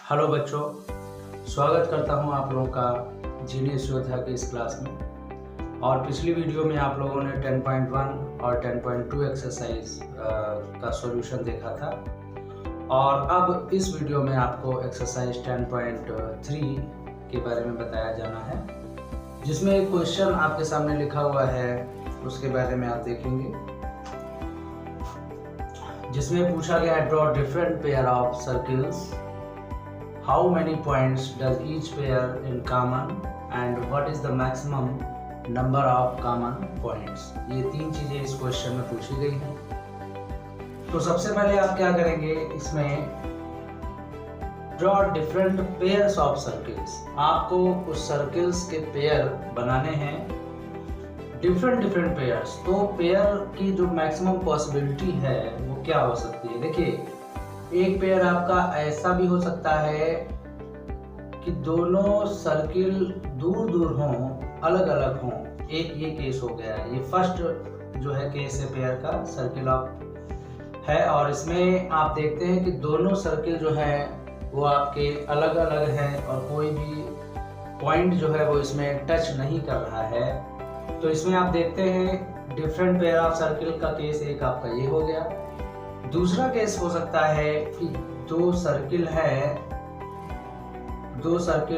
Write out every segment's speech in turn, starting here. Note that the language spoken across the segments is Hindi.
हेलो बच्चों, स्वागत करता हूं आप लोगों का जीनियस योद्धा के इस क्लास में। और पिछली वीडियो में आप लोगों ने 10.1 और 10.2 एक्सरसाइज का सॉल्यूशन देखा था और अब इस वीडियो में आपको एक्सरसाइज 10.3 के बारे में बताया जाना है, जिसमें एक क्वेश्चन आपके सामने लिखा हुआ है, उसके बारे में आप देखेंगे। जिसमें पूछा गया है, draw different pair of circles, how many points does each pair in common and what is the maximum number of common points। ये तीन चीजें इस क्वेश्चन में पूछी गई हैं। तो सबसे पहले आप क्या करेंगे, इसमें draw different pairs of circles, आपको उस सर्कल्स के पेयर बनाने हैं, डिफरेंट पेयर्स। तो पेयर की जो मैक्सिमम पॉसिबिलिटी है वो क्या हो सकती है। देखिए, एक पेयर आपका ऐसा भी हो सकता है कि दोनों सर्किल दूर दूर हों, अलग अलग हों। एक ये केस हो गया, ये फर्स्ट जो है केस है पेयर का, सर्किल ऑफ है। और इसमें आप देखते हैं कि दोनों सर्किल जो है वो आपके अलग अलग हैं और कोई भी पॉइंट जो है वो इसमें टच नहीं कर रहा है। तो इसमें आप देखते हैं डिफरेंट पेयर ऑफ सर्किल का केस एक आपका ये हो गया। दूसरा केस हो सकता है कि दो सर्किल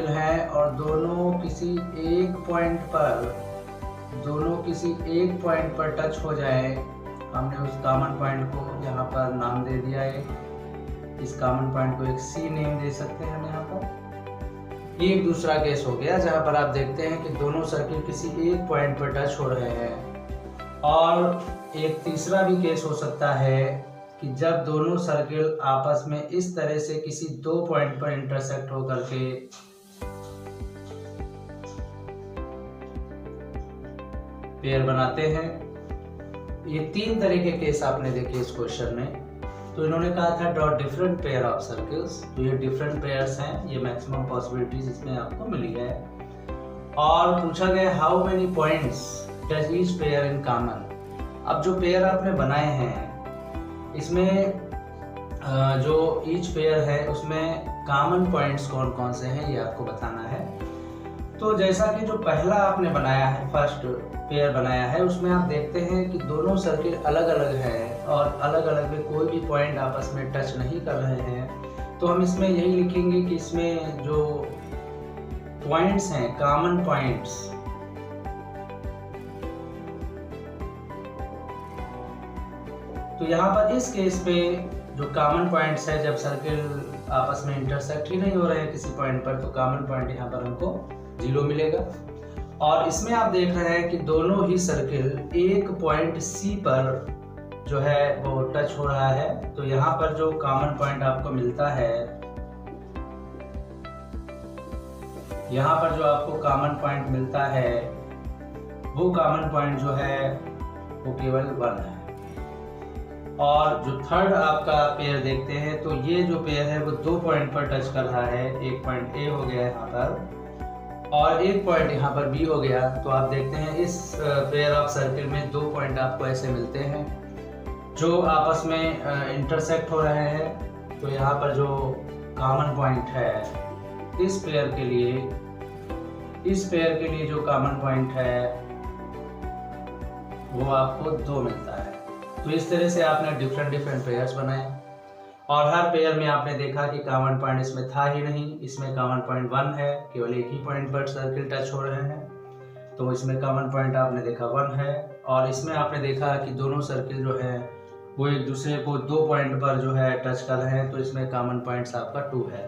हैं और दोनों किसी एक पॉइंट पर टच हो जाए। हमने उस कॉमन पॉइंट को यहाँ पर नाम दे दिया है, इस कॉमन पॉइंट को एक सी नेम दे सकते हैं हम यहाँ पर। एक दूसरा केस हो गया जहाँ पर आप देखते हैं कि दोनों सर्किल किसी एक पॉइंट पर टच हो रहे हैं। और एक तीसरा भी केस हो सकता है कि जब दोनों सर्किल आपस में इस तरह से किसी दो पॉइंट पर इंटरसेक्ट होकर के पेयर बनाते हैं। ये तीन तरह के केस आपने देखे इस क्वेश्चन में। तो इन्होंने कहा था draw different pair of circles, तो ये डिफरेंट पेयर्स हैं, ये मैक्सिमम पॉसिबिलिटीज इसमें आपको मिली है। और पूछा गया how many points does each pair in common. अब जो पेयर आपने बनाए हैं इसमें जो ईच पेयर है उसमें कॉमन पॉइंट्स कौन कौन से हैं ये आपको बताना है। तो जैसा कि जो पहला आपने बनाया है, फर्स्ट पेयर बनाया है, उसमें आप देखते हैं कि दोनों सर्किल अलग अलग हैं और अलग अलग में कोई भी पॉइंट आपस में टच नहीं कर रहे हैं। तो हम इसमें यही लिखेंगे कि इसमें जो पॉइंट्स हैं, कॉमन पॉइंट्स, तो यहाँ पर इस केस पे जो कॉमन पॉइंट्स है, जब सर्किल आपस में इंटरसेक्ट ही नहीं हो रहे हैं किसी पॉइंट पर, तो कॉमन पॉइंट यहाँ पर हमको 0 मिलेगा। और इसमें आप देख रहे हैं कि दोनों ही सर्किल एक पॉइंट सी पर जो है वो टच हो रहा है। तो यहाँ पर जो कॉमन पॉइंट आपको मिलता है, यहाँ पर जो आपको कॉमन पॉइंट मिलता है वो कॉमन पॉइंट जो है वो केवल 1 है। और जो थर्ड आपका पेयर देखते हैं, तो ये जो पेयर है वो 2 पॉइंट पर टच कर रहा है। एक पॉइंट ए हो गया यहाँ पर और एक पॉइंट यहाँ पर बी हो गया। तो आप देखते हैं इस पेयर ऑफ सर्किल में 2 पॉइंट आपको ऐसे मिलते हैं जो आपस में इंटरसेक्ट हो रहे हैं। तो यहाँ पर जो कॉमन पॉइंट है इस पेयर के लिए जो कॉमन पॉइंट है वो आपको 2 मिलता है। तो इस तरह से आपने डिफरेंट पेयर्स बनाए और हर पेयर में आपने देखा कि कॉमन पॉइंट इसमें था ही नहीं। इसमें कॉमन पॉइंट 1 है, केवल एक ही पॉइंट पर सर्किल टच हो रहे हैं, तो इसमें कॉमन पॉइंट आपने देखा 1 है। और इसमें आपने देखा कि दोनों सर्किल जो है वो एक दूसरे को 2 पॉइंट पर जो है टच कर रहे हैं, तो इसमें कॉमन पॉइंट्स आपका 2 है।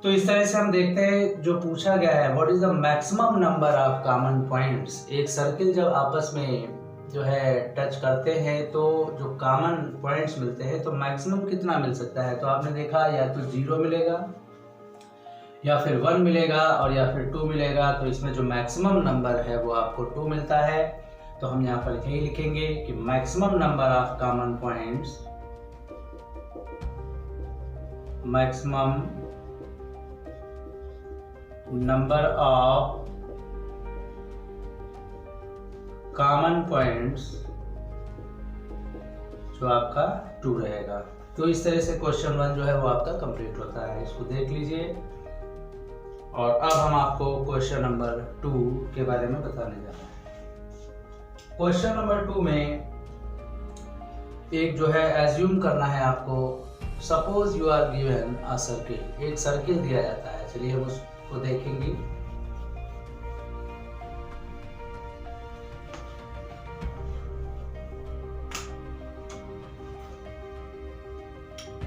तो इस तरह से हम देखते हैं जो पूछा गया है, what is the maximum number of common points. एक सर्किल जब आपस में जो है टच करते हैं तो जो कॉमन पॉइंट्स मिलते हैं, तो मैक्सिमम कितना मिल सकता है। तो आपने देखा या तो 0 मिलेगा या फिर 1 मिलेगा और या फिर 2 मिलेगा। तो इसमें जो मैक्सिमम नंबर है वो आपको 2 मिलता है। तो हम यहाँ पर यही लिखेंगे कि maximum number of common points, maximum number of common points जो आपका 2 रहेगा। तो इस तरह से क्वेश्चन 1 जो है वो आपका कंप्लीट होता है, इसको देख लीजिए। और अब हम आपको क्वेश्चन नंबर 2 के बारे में बताने जा रहे हैं। क्वेश्चन नंबर 2 में एक जो है एज्यूम करना है आपको, suppose you are given a circle, एक सर्किल दिया जाता है। चलिए हम उसको देखेंगे।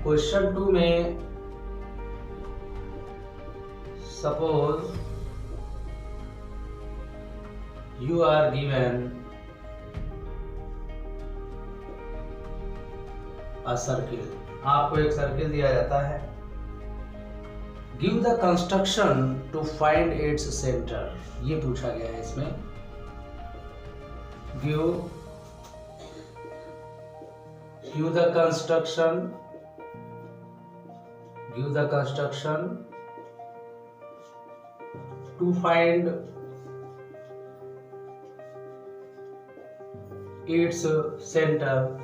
क्वेश्चन 2 में suppose you are given a circle, आपको एक सर्किल दिया जाता है। Give the construction to find its centre, ये पूछा गया है इसमें। Give the construction to find its centre,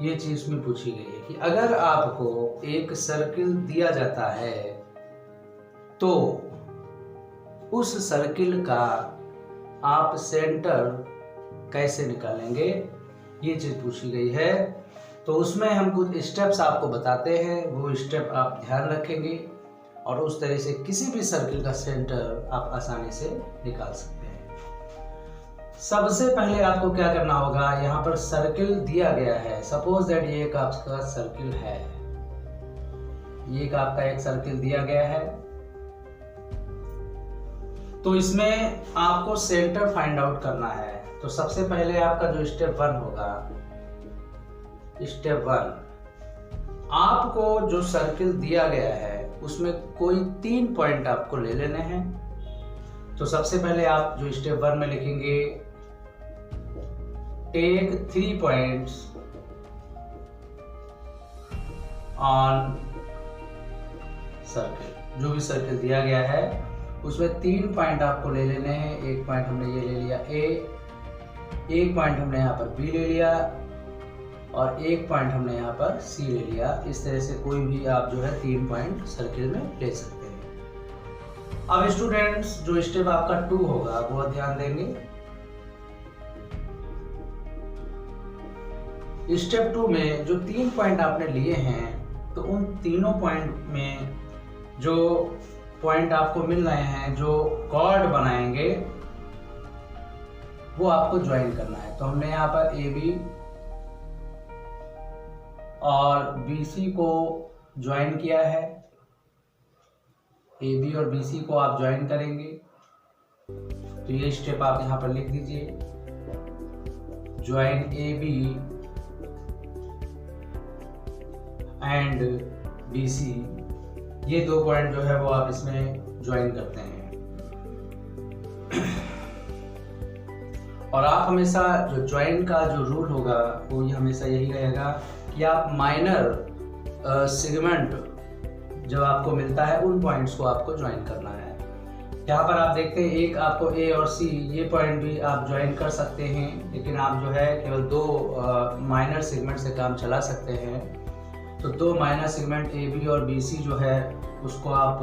ये चीज में पूछी गई है कि अगर आपको एक सर्किल दिया जाता है तो उस सर्किल का आप सेंटर कैसे निकालेंगे, ये चीज पूछी गई है। तो उसमें हम कुछ स्टेप्स आपको बताते हैं, वो स्टेप आप ध्यान रखेंगे और उस तरह से किसी भी सर्किल का सेंटर आप आसानी से निकाल सकते हैं। सबसे पहले आपको क्या करना होगा, यहाँ पर सर्किल दिया गया है। सपोज दैट ये एक आपका सर्किल है, ये एक आपका एक सर्किल दिया गया है। तो इसमें आपको सेंटर फाइंड आउट करना है। तो सबसे पहले आपका जो स्टेप 1 होगा, स्टेप 1, आपको जो सर्किल दिया गया है उसमें कोई 3 पॉइंट आपको ले लेने हैं। तो सबसे पहले आप जो स्टेप 1 में लिखेंगे, टेक 3 पॉइंट्स ऑन सर्किल, जो भी सर्किल दिया गया है उसमें 3 पॉइंट आपको ले लेने हैं। एक पॉइंट हमने ये ले लिया A, एक पॉइंट हमने यहाँ पर B ले लिया और एक पॉइंट हमने यहाँ पर C ले लिया। इस तरह से कोई भी आप जो है 3 पॉइंट सर्किल में ले सकते हैं। अब स्टूडेंट्स जो स्टेप आपका 2 होगा वो ध्यान देंगे। स्टेप 2 में जो 3 पॉइंट आपने लिए हैं, तो उन तीनों पॉइंट में जो पॉइंट आपको मिल रहे हैं, जो कॉर्ड बनाएंगे, वो आपको ज्वाइन करना है। तो हमने यहाँ पर AB और BC को ज्वाइन किया है। AB और BC को आप ज्वाइन करेंगे। तो ये स्टेप आप यहाँ पर लिख दीजिए, ज्वाइन AB एंड BC, ये 2 पॉइंट जो है वो आप इसमें ज्वाइन करते हैं। और आप हमेशा जो ज्वाइन का जो रूल होगा वो ये हमेशा यही रहेगा कि आप माइनर सेगमेंट जब आपको मिलता है उन पॉइंट्स को आपको ज्वाइन करना है। यहाँ पर आप देखते हैं एक आपको A और C, ये पॉइंट भी आप ज्वाइन कर सकते हैं, लेकिन आप जो है केवल 2 माइनर सेगमेंट से काम चला सकते हैं। तो 2 माइनर सेगमेंट AB और BC जो है उसको आप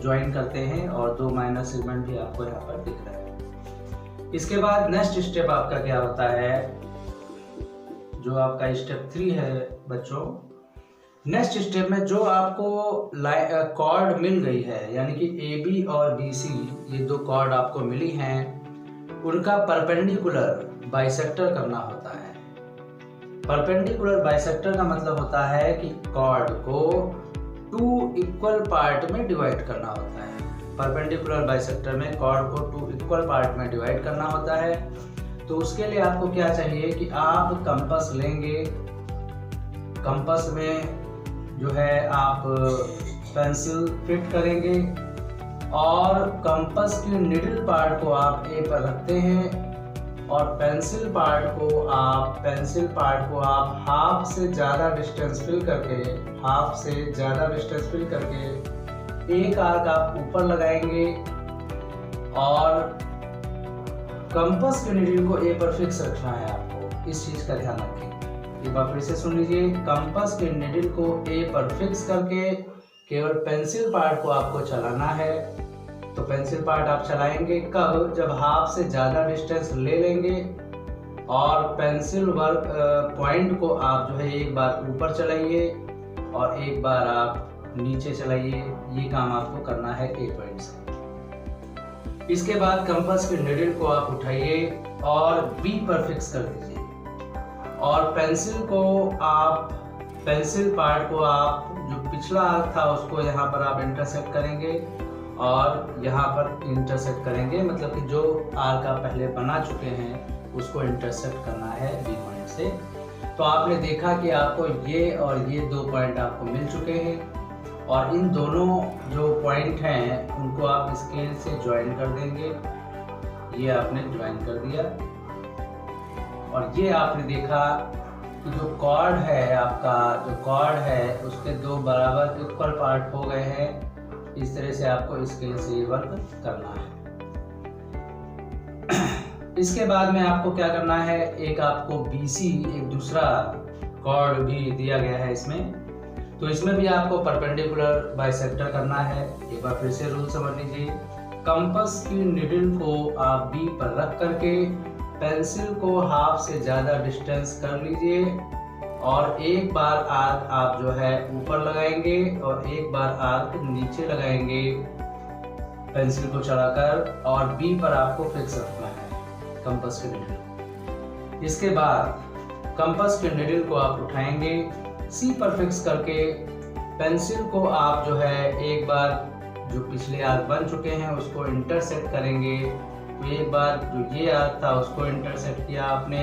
ज्वाइन करते हैं और 2 माइनर सेगमेंट भी आपको यहाँ पर दिख रहा है। इसके बाद नेक्स्ट स्टेप आपका क्या होता है, जो आपका स्टेप 3 है बच्चों। नेक्स्ट स्टेप में जो आपको कॉर्ड मिल गई है, यानी कि AB और BC, ये 2 कॉर्ड आपको मिली हैं, उनका परपेंडिकुलर बाइसेक्टर करना होता है। परपेंडिकुलर बाइसेक्टर का मतलब होता है कि कॉर्ड को 2 इक्वल पार्ट में डिवाइड करना होता है। परपेंडिकुलर बाइसेक्टर में कॉर्ड को 2 इक्वल पार्ट में डिवाइड करना होता है। तो उसके लिए आपको क्या चाहिए कि आप कंपास लेंगे, कंपास में जो है आप पेंसिल फिट करेंगे और कंपास की निडल पार्ट को आप A पर रखते हैं और पेंसिल पार्ट को आप हाफ से ज़्यादा डिस्टेंस फिल करके एक आर्क आप ऊपर लगाएंगे और कंपास के नीडल को A पर फिक्स रखना है आपको। इस चीज़ का ध्यान रखें। एक बार फिर से सुन लीजिए। कंपास के निडल को ए पर फिक्स करके केवल पेंसिल पार्ट को आपको चलाना है। तो पेंसिल पार्ट आप चलाएंगे कब? जब हाफ से ज़्यादा डिस्टेंस ले लेंगे और पेंसिल वर्क पॉइंट को आप जो है एक बार ऊपर चलाइए और एक बार आप नीचे चलाइए। ये काम आपको करना है ए पॉइंट से। इसके बाद कंपास के निडल को आप उठाइए और बी पर फिक्स कर दीजिए और पेंसिल पार्ट को आप जो पिछला आर्क था उसको यहाँ पर आप इंटरसेक्ट करेंगे और यहाँ पर इंटरसेक्ट करेंगे, मतलब कि जो आर्क आप पहले बना चुके हैं उसको इंटरसेक्ट करना है बी पॉइंट से। तो आपने देखा कि आपको ये और ये 2 पॉइंट आपको मिल चुके हैं और इन दोनों जो पॉइंट हैं उनको आप स्केल से ज्वाइन कर देंगे। ये आपने ज्वाइन कर दिया और ये आपने देखा कि जो कॉर्ड है, आपका जो कॉर्ड है उसके 2 बराबर इक्वल पार्ट हो गए हैं। इस तरह से आपको स्केल से ये वर्क करना है। इसके बाद में आपको क्या करना है, एक आपको BC एक दूसरा कॉर्ड भी दिया गया है इसमें, तो इसमें भी आपको परपेंडिकुलर बाइसेक्टर करना है। एक बार फिर से रूल समझ लीजिए। कंपास की निडल को आप B पर रख करके पेंसिल को हाफ से ज़्यादा डिस्टेंस कर लीजिए और एक बार आर्क आप जो है ऊपर लगाएंगे और एक बार आर्क नीचे लगाएंगे पेंसिल को चलाकर और B पर आपको फिक्स रखना है कंपास के निडल। इसके बाद कंपास के निडल को आप उठाएंगे, C पर फिक्स करके पेंसिल को आप जो है एक बार जो पिछले आर्क बन चुके हैं उसको इंटरसेक्ट करेंगे। तो एक बार जो ये आर्क था उसको इंटरसेक्ट किया आपने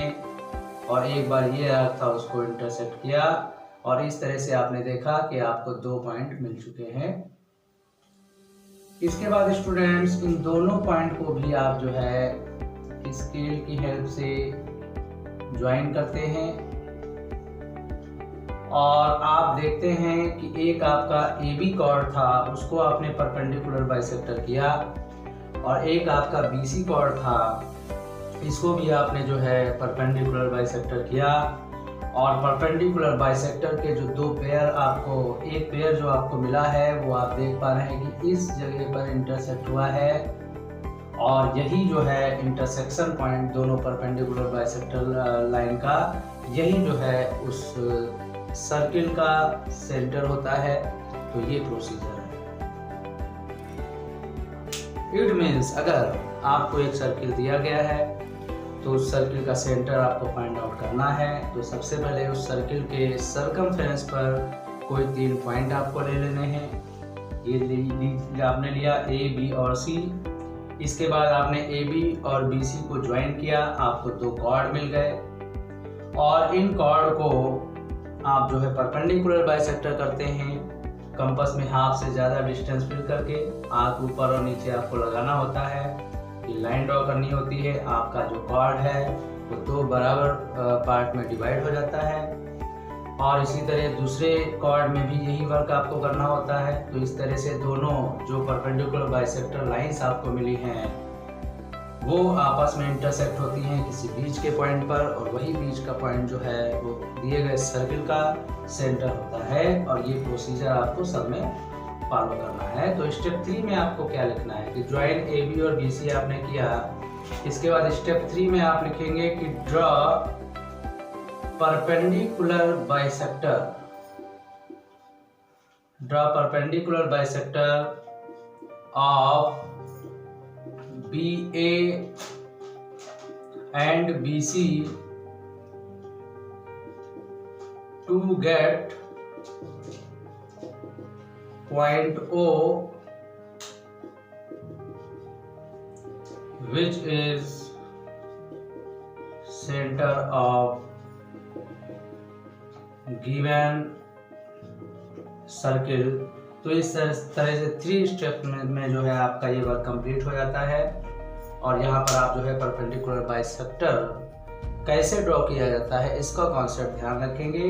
और एक बार ये आर्क था उसको इंटरसेक्ट किया और इस तरह से आपने देखा कि आपको 2 पॉइंट मिल चुके हैं। इसके बाद स्टूडेंट्स इन दोनों पॉइंट को भी आप जो है स्केल की हेल्प से ज्वाइन करते हैं और आप देखते हैं कि एक आपका AB कॉर्ड था उसको आपने परपेंडिकुलर बाइसेक्टर किया और एक आपका BC कॉर्ड था इसको भी आपने जो है परपेंडिकुलर बाइसेक्टर किया और परपेंडिकुलर बाइसेक्टर के जो 2 पेयर आपको, एक पेयर जो आपको मिला है वो आप देख पा रहे हैं कि इस जगह पर इंटरसेक्ट हुआ है और यही जो है इंटरसेक्शन पॉइंट दोनों परपेंडिकुलर बाइसेक्टर लाइन का, यही जो है उस सर्किल का सेंटर होता है। तो ये प्रोसीजर है। इट मीन्स अगर आपको एक सर्किल दिया गया है तो उस सर्किल का सेंटर आपको फाइंड आउट करना है। तो सबसे पहले उस सर्किल के सरकमफ्रेंस पर कोई 3 पॉइंट आपको ले लेने हैं। ये आपने लिया A, B और C। इसके बाद आपने AB और BC को ज्वाइन किया, आपको 2 कॉर्ड मिल गए और इन कॉर्ड को आप जो है परपेंडिकुलर बाइसेक्टर करते हैं। कंपास में हाफ से ज़्यादा डिस्टेंस फिल करके आर्क ऊपर और नीचे आपको लगाना होता है, ये लाइन ड्रॉ करनी होती है। आपका जो कॉर्ड है वो 2 बराबर पार्ट में डिवाइड हो जाता है और इसी तरह दूसरे कॉर्ड में भी यही वर्क आपको करना होता है। तो इस तरह से दोनों जो परपेंडिकुलर बाइसेक्टर लाइंस आपको मिली हैं वो आपस में इंटरसेक्ट होती हैं किसी बीच के पॉइंट पर और वही बीच का पॉइंट जो है वो दिए गए सर्किल का सेंटर होता है और ये प्रोसीजर आपको सब में फॉलो करना है। तो स्टेप 3 में आपको क्या लिखना है कि ज्वाइन AB और BC आपने किया। इसके बाद स्टेप 3 में आप लिखेंगे कि draw perpendicular bisector, draw perpendicular bisector of BA and BC to get point O, which is center of given circle. तो इस तरह से 3 स्टेप में जो है आपका ये वर्क कंप्लीट हो जाता है और यहाँ पर आप जो है परपेंडिकुलर बाइसेक्टर कैसे ड्रॉ किया जाता है इसका कॉन्सेप्ट ध्यान रखेंगे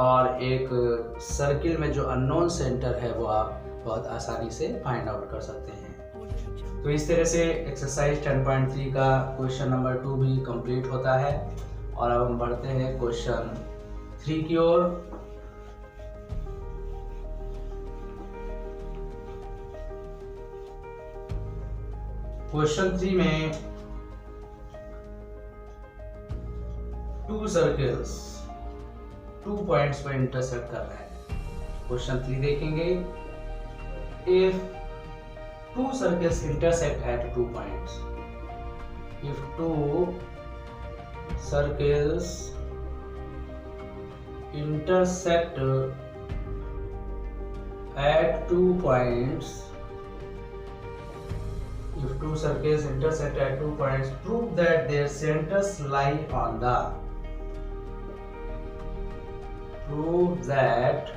और एक सर्किल में जो अननोन सेंटर है वो आप बहुत आसानी से फाइंड आउट कर सकते हैं। तो इस तरह से एक्सरसाइज 10.3 का क्वेश्चन नंबर 2 भी कंप्लीट होता है और अब हम बढ़ते हैं क्वेश्चन 3 की ओर। क्वेश्चन 3 में 2 सर्कल्स 2 पॉइंट्स पर इंटरसेक्ट कर रहे हैं। क्वेश्चन 3 देखेंगे, if 2 circles intersect at 2 points, if 2 circles intersect at 2 points, if 2 circles intersect at 2 points, prove that their centers lie on the, prove that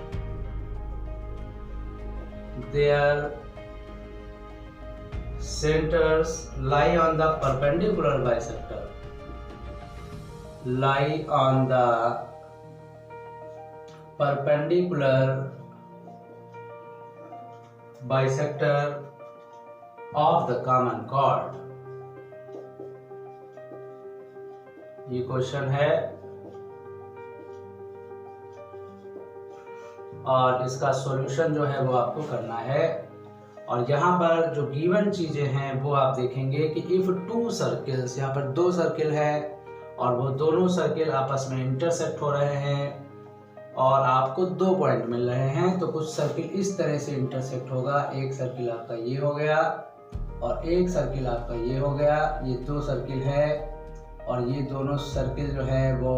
their centers lie on the perpendicular bisector, lie on the perpendicular bisector of the common chord। ये क्वेश्चन है और इसका सॉल्यूशन जो है वो आपको करना है। और यहाँ पर जो गिवन चीजें हैं वो आप देखेंगे कि इफ 2 सर्कल्स, यहाँ पर 2 सर्किल है और वो दोनों सर्किल आपस में इंटरसेक्ट हो रहे हैं और आपको 2 पॉइंट मिल रहे हैं, तो कुछ सर्किल इस तरह से इंटरसेक्ट होगा। एक सर्किल आपका ये हो गया और एक सर्किल आपका ये हो गया। ये 2 सर्किल है और ये दोनों सर्किल जो है वो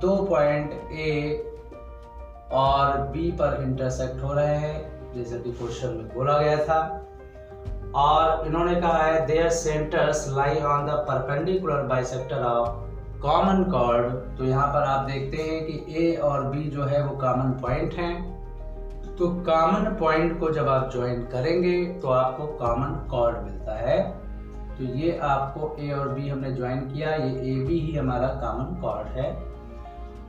2 पॉइंट ए और बी पर इंटरसेक्ट हो रहे हैं, जैसे कि क्वेश्चन में बोला गया था। और इन्होंने कहा है there centres lie on the perpendicular bisector of common chord. तो यहाँ पर आप देखते हैं कि ए और बी जो है वो कॉमन पॉइंट हैं। तो कॉमन पॉइंट को जब आप ज्वाइन करेंगे तो आपको कॉमन कॉर्ड मिलता है। तो ये आपको ए और बी हमने ज्वाइन किया, ये ए बी ही हमारा कॉमन कॉर्ड है।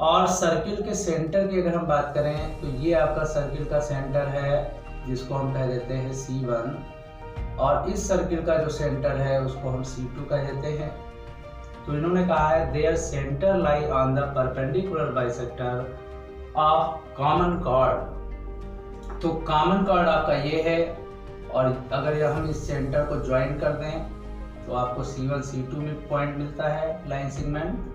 और सर्किल के सेंटर की अगर हम बात करें तो ये आपका सर्किल का सेंटर है जिसको हम कह देते हैं C1, और इस सर्किल का जो सेंटर है उसको हम C2 कह देते हैं। तो इन्होंने कहा है their centre lie on the perpendicular bisector of common chord. तो कॉमन कॉर्ड आपका ये है और अगर हम इस सेंटर को ज्वाइन कर दें तो आपको C1 C2 में पॉइंट मिलता है लाइन सेगमेंट।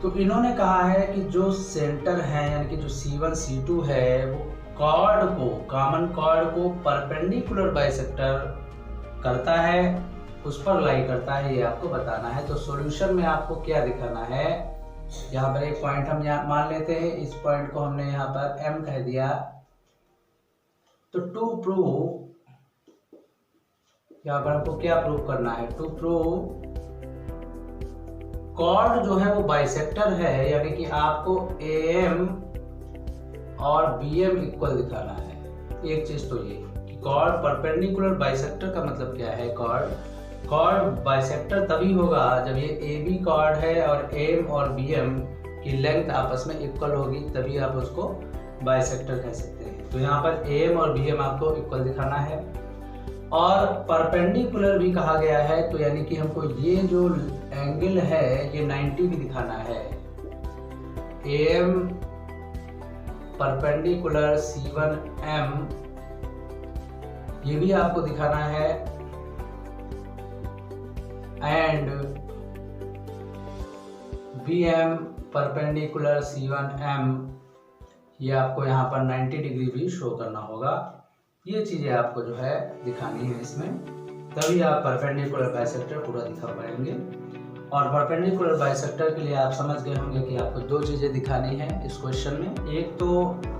तो इन्होंने कहा है कि जो सेंटर है यानी कि जो C1 C2 है वो कॉर्ड को, कॉमन कॉर्ड को परपेंडिकुलर बाइसेक्टर करता है, उस पर लाई करता है, ये आपको बताना है। तो सॉल्यूशन में आपको क्या दिखाना है, यहाँ पर एक पॉइंट हम यहाँ मान लेते हैं, इस पॉइंट को हमने यहाँ पर M कह दिया। तो टू प्रूव, यहाँ पर आपको क्या प्रूव करना है, टू प्रूव कॉर्ड जो है वो बाइसेक्टर है, यानी कि आपको AM और BM इक्वल दिखाना है। एक चीज तो ये कि कॉर्ड परपेंडिकुलर बाइसेक्टर का मतलब क्या है, कॉर्ड बाइसेक्टर तभी होगा जब ये AB कॉर्ड है और AM और BM की लेंथ आपस में इक्वल होगी, तभी आप उसको बाइसेक्टर कह सकते हैं। तो यहाँ पर AM और BM आपको इक्वल दिखाना है। और परपेंडिकुलर भी कहा गया है, तो यानी कि हमको ये जो एंगल है ये 90 भी दिखाना है। AM परपेंडिकुलर C1M ये भी आपको दिखाना है, एंड BM परपेंडिकुलर C1M ये आपको यहाँ पर 90 डिग्री भी शो करना होगा। ये चीजें आपको जो है दिखानी है इसमें, तभी आप परपेंडिकुलर बाइसेक्टर पूरा दिखा पाएंगे। और परपेंडिकुलर बाइसेक्टर के लिए आप समझ गए होंगे कि आपको 2 चीजें दिखानी है इस क्वेश्चन में। एक तो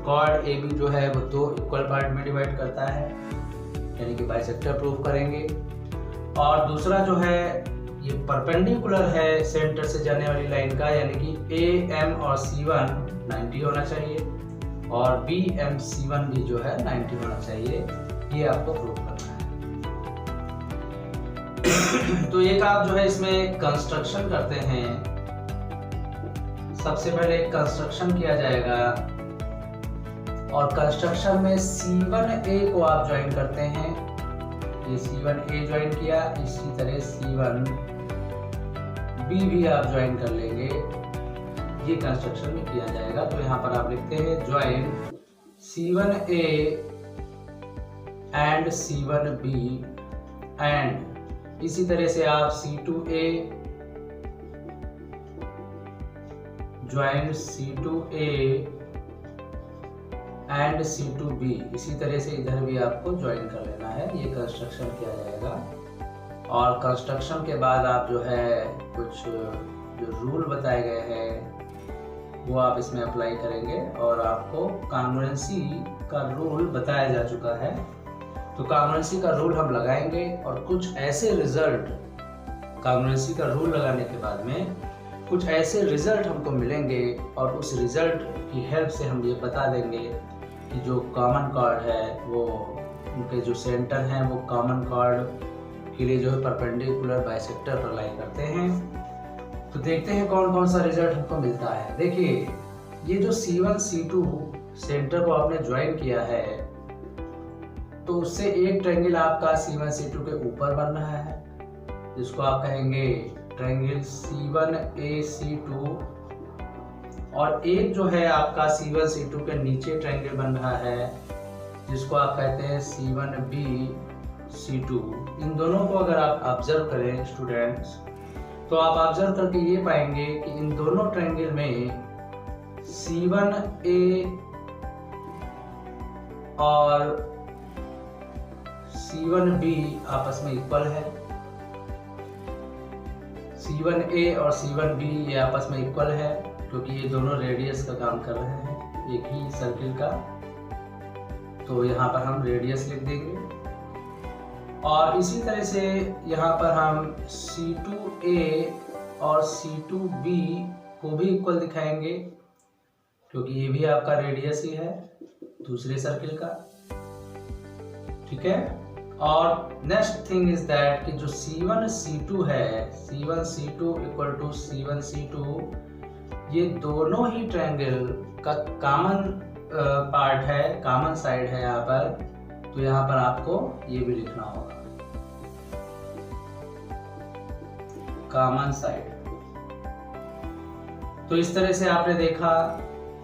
कॉर्ड AB जो है वो 2 इक्वल पार्ट में डिवाइड करता है, यानी कि बाइसेक्टर प्रूव करेंगे। और दूसरा जो है ये परपेंडिकुलर है सेंटर से जाने वाली लाइन का, यानी कि AM और C1 90 होना चाहिए और BM C1 भी जो है 90 होना चाहिए, ये आपको प्रूव करना है। तो एक आप जो है इसमें कंस्ट्रक्शन करते हैं। सबसे पहले एक कंस्ट्रक्शन किया जाएगा और कंस्ट्रक्शन में C1A को आप ज्वाइन करते हैं। ये C1A ज्वाइन किया, इसी तरह C1B भी आप ज्वाइन कर लेंगे। ये कंस्ट्रक्शन में किया जाएगा। तो यहाँ पर आप लिखते हैं join C1A and C1B and इसी तरह से आप C2A join C2A and C2B, इसी तरह से इधर भी आपको ज्वाइन कर लेना है। ये कंस्ट्रक्शन किया जाएगा और कंस्ट्रक्शन के बाद आप जो है कुछ जो रूल बताए गए हैं वो आप इसमें अप्लाई करेंगे और आपको कांग्रुएंसी का रूल बताया जा चुका है। तो कांग्रुएंसी का रूल हम लगाएंगे और कुछ ऐसे रिजल्ट, कांग्रुएंसी का रूल लगाने के बाद में कुछ ऐसे रिजल्ट हमको मिलेंगे और उस रिजल्ट की हेल्प से हम ये बता देंगे कि जो कॉमन कॉर्ड है वो उनके जो सेंटर हैं वो कॉमन कॉर्ड के लिए जो है परपेंडिकुलर बाइसेक्टर पर लाई करते हैं। तो देखते हैं कौन कौन सा रिजल्ट हमको मिलता है। देखिए ये जो C1 C2 सेंटर को आपने ज्वाइन किया है तो उससे एक ट्रायंगल आपका C1 C2 के ऊपर बन रहा है जिसको आप कहेंगे ट्रायंगल C1A C2, और एक जो है आपका C1 C2 के नीचे ट्रायंगल बन रहा है जिसको आप कहते हैं C1B C2। इन दोनों को अगर आप ऑब्जर्व करें स्टूडेंट्स तो आप ऑब्जर्व करके ये पाएंगे कि इन दोनों ट्रायंगल में C1A और C1B आपस में इक्वल है। C1A और C1B ये आपस में इक्वल है क्योंकि ये दोनों रेडियस का काम कर रहे हैं एक ही सर्किल का। तो यहाँ पर हम रेडियस लिख देंगे और इसी तरह से यहाँ पर हम C2A और C2B को भी इक्वल दिखाएंगे क्योंकि ये भी आपका रेडियस ही है दूसरे सर्किल का, ठीक है। और नेक्स्ट थिंग इज दैट कि जो C1 C2 है, C1 C2 equal to C1 C2, ये दोनों ही ट्रायंगल का कॉमन पार्ट है, कॉमन साइड है यहाँ पर। तो यहाँ पर आपको ये भी लिखना होगा कॉमन साइड। तो इस तरह से आपने देखा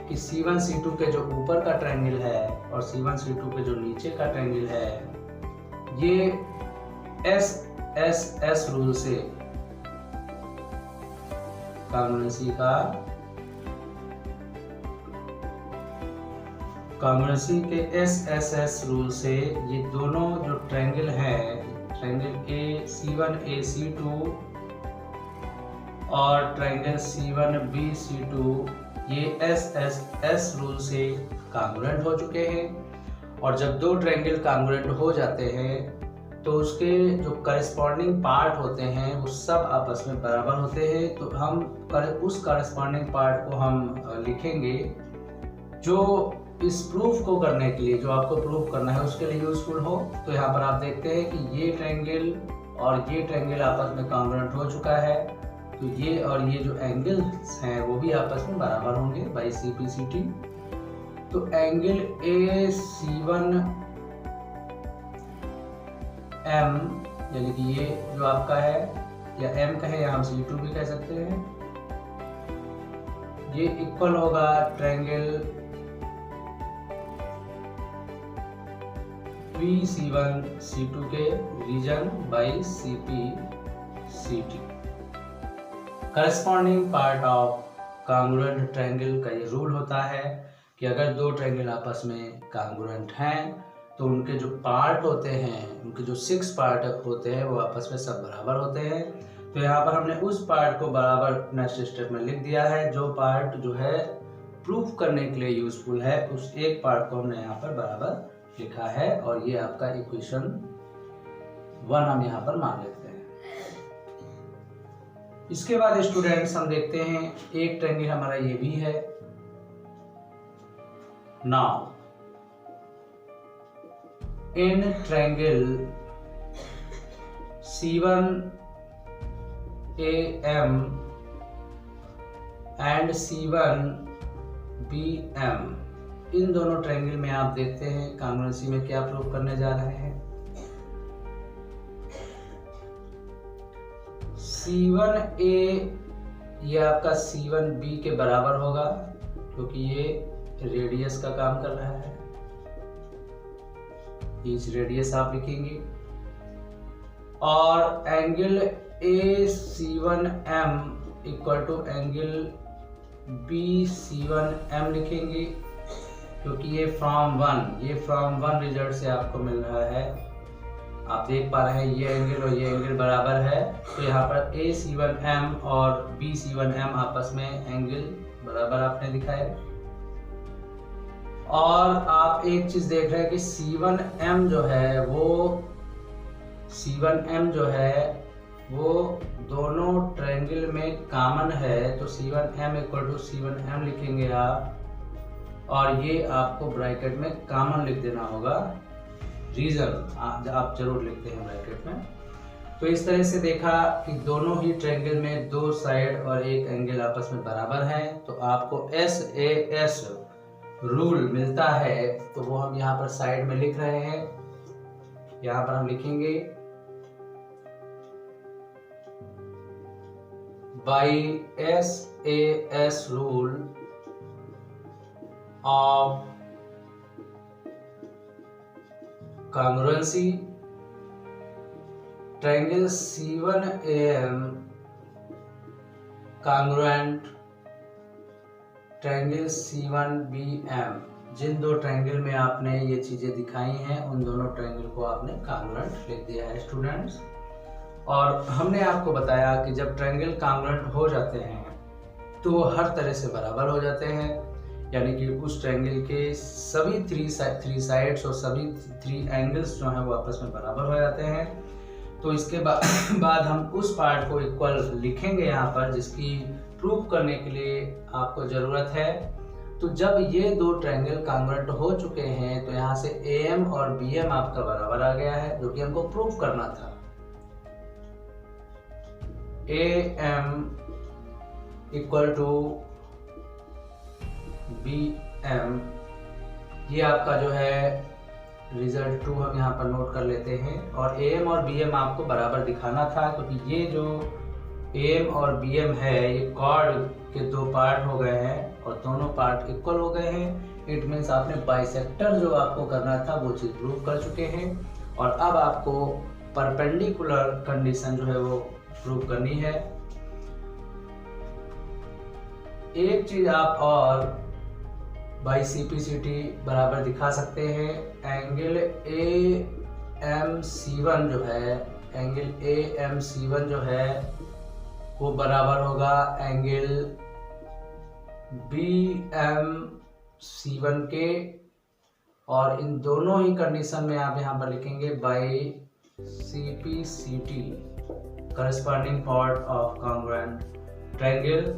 कि C1 C2 के जो ऊपर का ट्रायंगल है और C1 C2 के जो नीचे का ट्रायंगल है ये SSS रूल से कांग्रुएंसी के SSS रूल से ये दोनों जो ट्रायंगल हैं, ट्रायंगल C1A C2 और ट्रायंगल C1B C2, ये SSS रूल से कांग्रुएंट हो चुके हैं। और जब दो ट्रायंगल कांग्रुएंट हो जाते हैं तो उसके जो करस्पॉन्डिंग पार्ट होते हैं वो सब आपस में बराबर होते हैं। तो हम उस करस्पॉन्डिंग पार्ट को हम लिखेंगे जो इस प्रूफ को करने के लिए, जो आपको प्रूफ करना है उसके लिए यूजफुल हो। तो यहाँ पर आप देखते हैं कि ये ट्रायंगल और ये ट्रायंगल आपस में कांग्रुएंट हो चुका है। तो ये और ये जो एंगल्स हैं वो भी आपस में बराबर होंगे बाई CPCT। तो एंगल AC1M यानी कि ये जो आपका है या M का है या हम C2 भी कह सकते हैं, ये इक्वल होगा ट्रायंगल PC1 C2 के reason by CPCT। Corresponding part of congruent triangle का ये रूल होता है कि अगर दो ट्रायंगल आपस में कांग्रुएंट हैं तो उनके जो पार्ट होते हैं, उनके जो 6 पार्ट होते हैं वो आपस में सब बराबर होते हैं। तो यहाँ पर हमने उस पार्ट को बराबर नेक्स्ट स्टेप में लिख दिया है। जो पार्ट जो है प्रूफ करने के लिए यूजफुल है उस एक पार्ट को हमने यहाँ पर बराबर लिखा है और ये आपका इक्वेशन 1 हम यहाँ पर मान लेते हैं। इसके बाद स्टूडेंट्स हम देखते हैं एक ट्रायंगल हमारा ये भी है। Now in triangle C1AM and C1BM, इन दोनों ट्रायंगल में आप देखते हैं कांग्रुएंसी में क्या प्रूव करने जा रहे हैं। C1A ये आपका C1B के बराबर होगा क्योंकि ये रेडियस का काम कर रहा है। ईच रेडियस आप लिखेंगे और angle AC1M equal to angle BC1M लिखेंगे क्योंकि ये फ्रॉम वन रिजल्ट से आपको मिल रहा है। आप देख पा रहे हैं ये एंगल और ये एंगल बराबर है, तो यहाँ पर AC1M और BC1M आपस में एंगल बराबर आपने दिखाया। और आप एक चीज देख रहे हैं कि C1M जो है वो दोनों ट्रायंगल में कॉमन है, तो C1M इक्वल टू C1M लिखेंगे आप, और ये आपको ब्रैकेट में कॉमन लिख देना होगा। रीजन आप जरूर लिखते हैं ब्रैकेट में। तो इस तरह से देखा कि दोनों ही ट्रायंगल में दो साइड और एक एंगल आपस में बराबर है, तो आपको SAS रूल मिलता है। तो वो हम यहाँ पर साइड में लिख रहे हैं। यहाँ पर हम लिखेंगे by SAS rule of congruency, triangle C1AM congruent triangle C1BM। जिन दो ट्रायंगल में आपने ये चीजें दिखाई हैं उन दोनों ट्रायंगल को आपने कॉन्ग्रुएंट लिख दिया है स्टूडेंट्स। और हमने आपको बताया कि जब ट्रायंगल कॉन्ग्रुएंट हो जाते हैं तो वो हर तरह से बराबर हो जाते हैं, यानी कि उस ट्रायंगल के सभी थ्री साइड्स और सभी थ्री एंगल्स जो हैं वो आपस में बराबर हो जाते हैं। तो इसके बाद हम उस पार्ट को इक्वल लिखेंगे यहाँ पर, जिसकी प्रूव करने के लिए आपको ज़रूरत है। तो जब ये दो ट्रायंगल कॉन्ग्रुएंट हो चुके हैं तो यहाँ से AM और BM आपका बराबर आ गया है, जो कि हमको प्रूव करना था। AM इक्वल टू BM, ये आपका जो है रिजल्ट 2 हम यहाँ पर नोट कर लेते हैं। और AM और BM आपको बराबर दिखाना था, क्योंकि ये जो AM और BM है ये कॉर्ड के दो पार्ट हो गए हैं और दोनों पार्ट इक्वल हो गए हैं। इट मीन्स आपने बाइसेक्टर जो आपको करना था वो चीज प्रूव कर चुके हैं। और अब आपको परपेंडिकुलर कंडीशन जो है वो प्रूव करनी है। एक चीज आप और बाई CPCT बराबर दिखा सकते हैं। एंगल AMC1 जो है, एंगल AMC1 जो है वो बराबर होगा एंगल BMC1 के। और इन दोनों ही कंडीशन में आप यहाँ पर लिखेंगे by CPCT corresponding part of congruent triangle.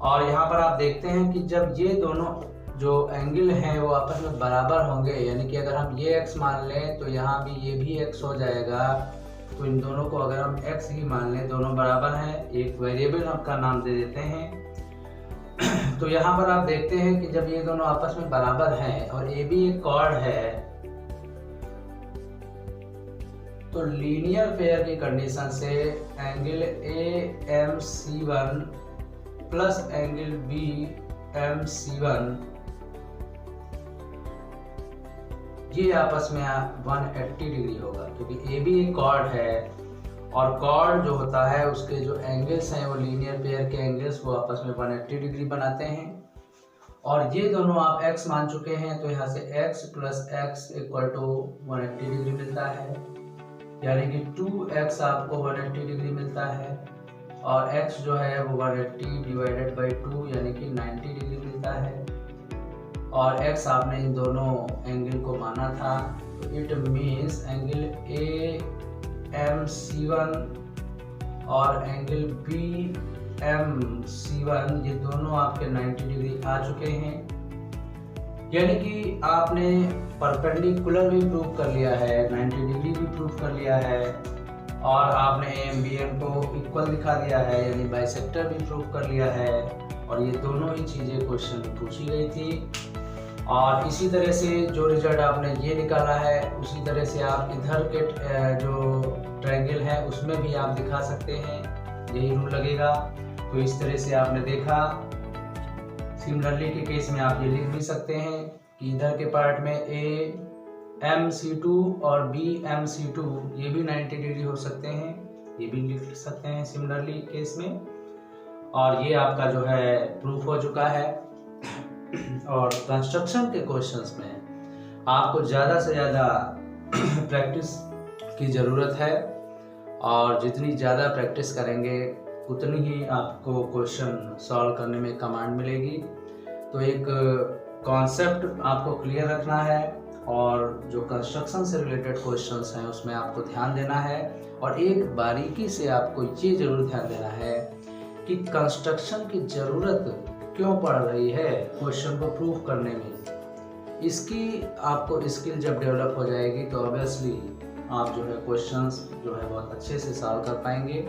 और यहाँ पर आप देखते हैं कि जब ये दोनों जो एंगल हैं वो आपस में बराबर होंगे, यानी कि अगर हम ये x मान लें तो यहाँ भी ये भी x हो जाएगा। तो इन दोनों को अगर हम x ही मान लें, दोनों बराबर हैं, एक वेरिएबल हम का नाम दे देते हैं। तो यहाँ पर आप देखते हैं कि जब ये दोनों आपस में बराबर हैं और AB एक कॉर्ड है, तो लीनियर पेयर की कंडीशन से angle AMC1 plus angle BMC1 ये आपस में 180 डिग्री होगा, क्योंकि AB एक कॉर्ड है और कॉर्ड जो होता है उसके जो एंगल्स हैं वो लीनियर पेयर के एंगल्स वो आपस में 180 डिग्री बनाते हैं। और ये दोनों आप x मान चुके हैं, तो यहाँ से x plus x equal to 180 degree मिलता है, यानी कि 2x आपको 180 डिग्री मिलता है। और x जो है वो 180 डिवाइडेड बाई 2 यानी कि 90 डिग्री मिलता है। और x आपने इन दोनों एंगल को माना था, तो इट मीन्स एंगल AMC1 और एंगल BMC1 ये दोनों आपके 90 डिग्री आ चुके हैं। यानी कि आपने परपेंडिकुलर भी प्रूव कर लिया है, 90 डिग्री भी प्रूव कर लिया है, और आपने AM-BM को इक्वल दिखा दिया है, यानी बाइसेक्टर भी प्रूव कर लिया है। और ये दोनों ही चीज़ें क्वेश्चन में पूछी गई थी। और इसी तरह से जो रिजल्ट आपने ये निकाला है उसी तरह से आप इधर के जो ट्रायंगल है उसमें भी आप दिखा सकते हैं, यही रूल लगेगा। तो इस तरह से आपने देखा। सिमिलरली के केस में आप ये लिख भी सकते हैं कि इधर के पार्ट में AM/C2 और BM/C2 ये भी 90 डिग्री हो सकते हैं, ये भी लिख सकते हैं सिमिलरली केस में। और ये आपका जो है प्रूफ हो चुका है। और कंस्ट्रक्शन के क्वेश्चंस में आपको ज़्यादा से ज़्यादा प्रैक्टिस की ज़रूरत है, और जितनी ज़्यादा प्रैक्टिस करेंगे उतनी ही आपको क्वेश्चन सॉल्व करने में कमांड मिलेगी। तो एक कॉन्सेप्ट आपको क्लियर रखना है, और जो कंस्ट्रक्शन से रिलेटेड क्वेश्चंस हैं उसमें आपको ध्यान देना है। और एक बारीकी से आपको ये ज़रूर ध्यान देना है कि कंस्ट्रक्शन की ज़रूरत क्यों पड़ रही है क्वेश्चन को प्रूव करने में। इसकी आपको स्किल जब डेवलप हो जाएगी तो ऑब्वियसली आप जो है क्वेश्चंस जो है बहुत अच्छे से सॉल्व कर पाएंगे।